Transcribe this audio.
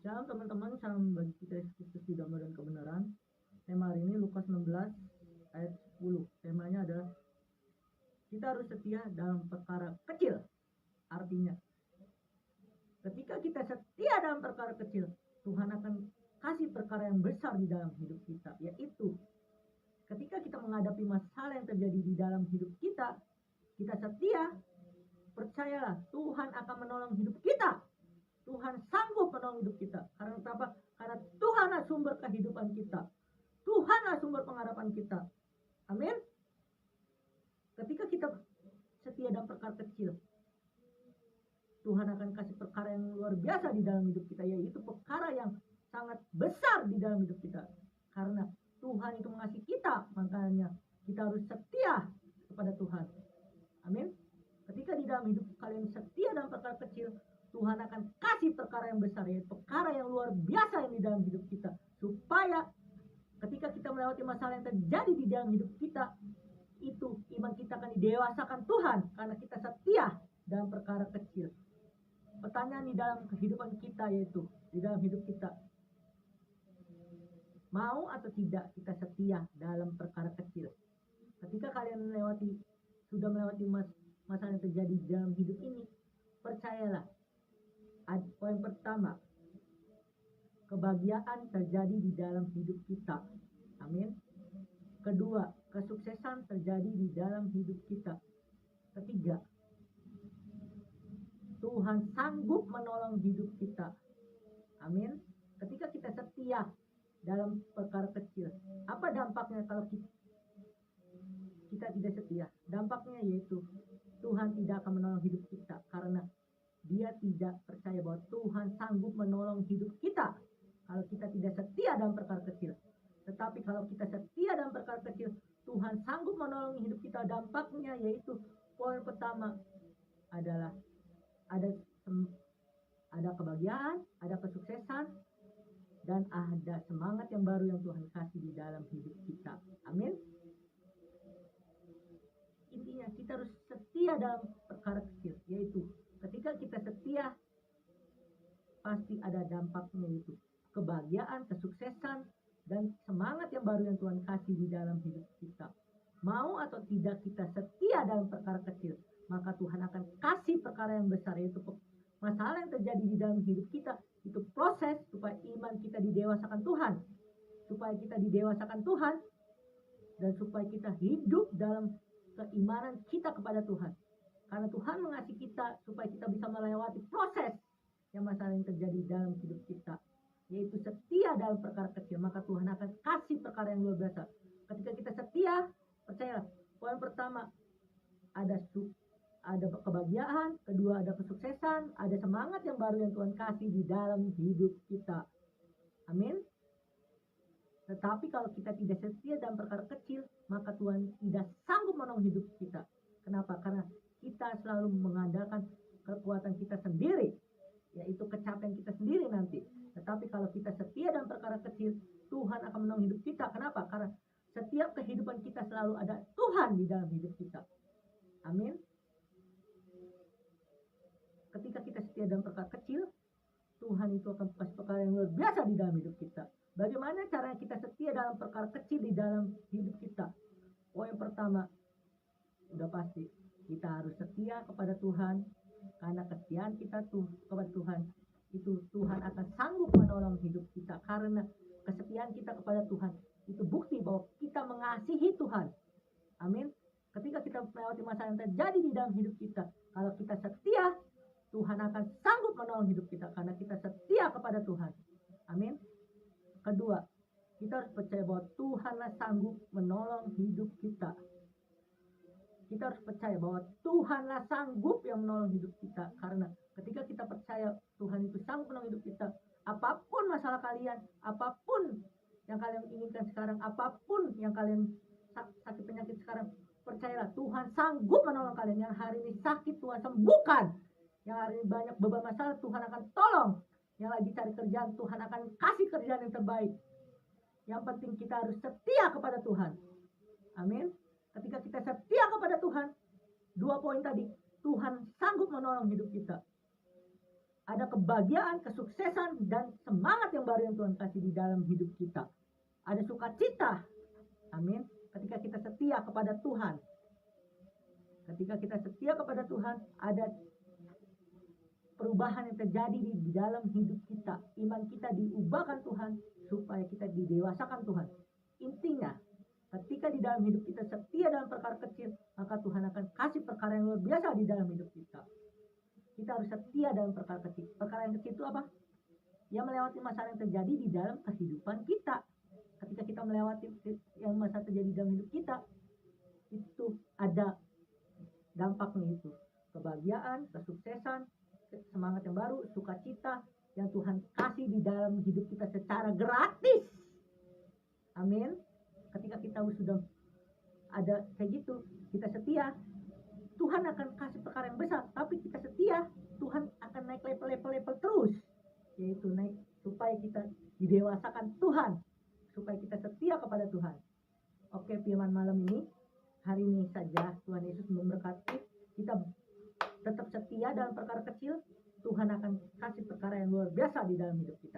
Shalom teman-teman, salam bagi kita Yesus Kristus di damai dan kebenaran. Tema hari ini Lukas 16 ayat 10. Temanya adalah kita harus setia dalam perkara kecil. Artinya, ketika kita setia dalam perkara kecil, Tuhan akan kasih perkara yang besar di dalam hidup kita, yaitu ketika kita menghadapi masalah yang terjadi di dalam hidup kita setia, percayalah Tuhan akan menolong hidup kita. Tuhan sanggup menolong hidup kita. Karena apa? Karena Tuhanlah sumber kehidupan kita. Tuhanlah sumber pengharapan kita. Amin. Ketika kita setia dalam perkara kecil, Tuhan akan kasih perkara yang luar biasa di dalam hidup kita, yaitu perkara yang sangat besar di dalam hidup kita. Karena Tuhan itu mengasihi kita, makanya kita harus setia kepada Tuhan. Amin. Ketika di dalam hidup kalian setia dalam perkara kecil, Tuhan akan kasih perkara yang besar, yaitu perkara yang luar biasa yang di dalam hidup kita. Supaya ketika kita melewati masalah yang terjadi di dalam hidup kita, itu iman kita akan didewasakan Tuhan, karena kita setia dalam perkara kecil. Pertanyaan di dalam kehidupan kita, yaitu di dalam hidup kita, mau atau tidak kita setia dalam perkara kecil. Ketika kalian sudah melewati masalah yang terjadi di dalam hidup ini, percayalah, poin pertama, kebahagiaan terjadi di dalam hidup kita. Amin. Kedua, kesuksesan terjadi di dalam hidup kita. Ketiga, Tuhan sanggup menolong hidup kita. Amin. Ketika kita setia dalam perkara kecil, apa dampaknya kalau kita tidak setia? Dampaknya yaitu Tuhan tidak akan menolong hidup kita, karena Dia tidak percaya bahwa Tuhan sanggup menolong hidup kita kalau kita tidak setia dalam perkara kecil. Tetapi kalau kita setia dalam perkara kecil, Tuhan sanggup menolong hidup kita. Dampaknya yaitu poin pertama adalah ada kebahagiaan, ada kesuksesan, dan ada semangat yang baru yang Tuhan kasih di dalam hidup kita. Amin. Intinya kita harus setia dalam perkara kecil, yaitu ketika kita setia, pasti ada dampaknya, itu kebahagiaan, kesuksesan, dan semangat yang baru yang Tuhan kasih di dalam hidup kita. Mau atau tidak kita setia dalam perkara kecil, maka Tuhan akan kasih perkara yang besar, yaitu masalah yang terjadi di dalam hidup kita. Itu proses supaya iman kita didewasakan Tuhan, supaya kita didewasakan Tuhan, dan supaya kita hidup dalam keimanan kita kepada Tuhan. Karena Tuhan mengasihi kita supaya kita bisa melewati proses yang masalah yang terjadi dalam hidup kita, yaitu setia dalam perkara kecil, maka Tuhan akan kasih perkara yang luar biasa. Ketika kita setia, percayalah, poin pertama ada kebahagiaan, kedua ada kesuksesan, ada semangat yang baru yang Tuhan kasih di dalam hidup kita. Amin. Tetapi kalau kita tidak setia dalam perkara kecil, maka Tuhan tidak sanggup menolong hidup kita. Kenapa? Karena kita selalu mengandalkan kekuatan kita sendiri, yaitu kecapean kita sendiri nanti. Tetapi kalau kita setia dalam perkara kecil, Tuhan akan menolong hidup kita. Kenapa? Karena setiap kehidupan kita selalu ada Tuhan di dalam hidup kita. Amin. Ketika kita setia dalam perkara kecil, Tuhan itu akan kasih perkara yang luar biasa di dalam hidup kita. Bagaimana caranya kita setia dalam perkara kecil di dalam hidup kita? Poin pertama, udah pasti, kita harus setia kepada Tuhan. Karena kesetiaan kita kepada Tuhan, itu Tuhan akan sanggup menolong hidup kita. Karena kesetiaan kita kepada Tuhan, itu bukti bahwa kita mengasihi Tuhan. Amin. Ketika kita melewati masalah yang terjadi di dalam hidup kita, kalau kita setia, Tuhan akan sanggup menolong hidup kita, karena kita setia kepada Tuhan. Amin. Kedua, kita harus percaya bahwa Tuhanlah sanggup menolong hidup kita. Kita harus percaya bahwa Tuhanlah sanggup yang menolong hidup kita. Karena ketika kita percaya Tuhan itu sanggup menolong hidup kita, apapun masalah kalian, apapun yang kalian inginkan sekarang, apapun yang kalian sakit penyakit sekarang, percayalah Tuhan sanggup menolong kalian. Yang hari ini sakit, Tuhan sembuhkan. Yang hari ini banyak beban masalah, Tuhan akan tolong. Yang lagi cari kerjaan, Tuhan akan kasih kerjaan yang terbaik. Yang penting kita harus setia kepada Tuhan. Amin. Ketika kita setia kepada Tuhan, 2 poin tadi, Tuhan sanggup menolong hidup kita. ada kebahagiaan, kesuksesan, dan semangat yang baru yang Tuhan kasih di dalam hidup kita. Ada sukacita. Amin. Ketika kita setia kepada Tuhan. Ketika kita setia kepada Tuhan, ada perubahan yang terjadi di dalam hidup kita. Iman kita diubahkan Tuhan supaya kita didewasakan Tuhan. Intinya, ketika di dalam hidup kita setia dalam perkara kecil, maka Tuhan akan kasih perkara yang luar biasa di dalam hidup kita. Kita harus setia dalam perkara kecil. Perkara yang kecil itu apa? Yang melewati masalah yang terjadi di dalam kehidupan kita. Ketika kita melewati yang masalah terjadi dalam hidup kita, itu ada dampaknya itu. Kebahagiaan, kesuksesan, semangat yang baru, sukacita yang Tuhan kasih di dalam hidup kita secara gratis. Amin. Ketika kita sudah ada kayak gitu, kita setia, Tuhan akan kasih perkara yang besar. Tapi kita setia, Tuhan akan naik level terus, yaitu naik supaya kita didewasakan Tuhan, supaya kita setia kepada Tuhan. Oke, firman malam ini, hari ini saja Tuhan Yesus memberkati kita. Tetap setia dalam perkara kecil, Tuhan akan kasih perkara yang luar biasa di dalam hidup kita.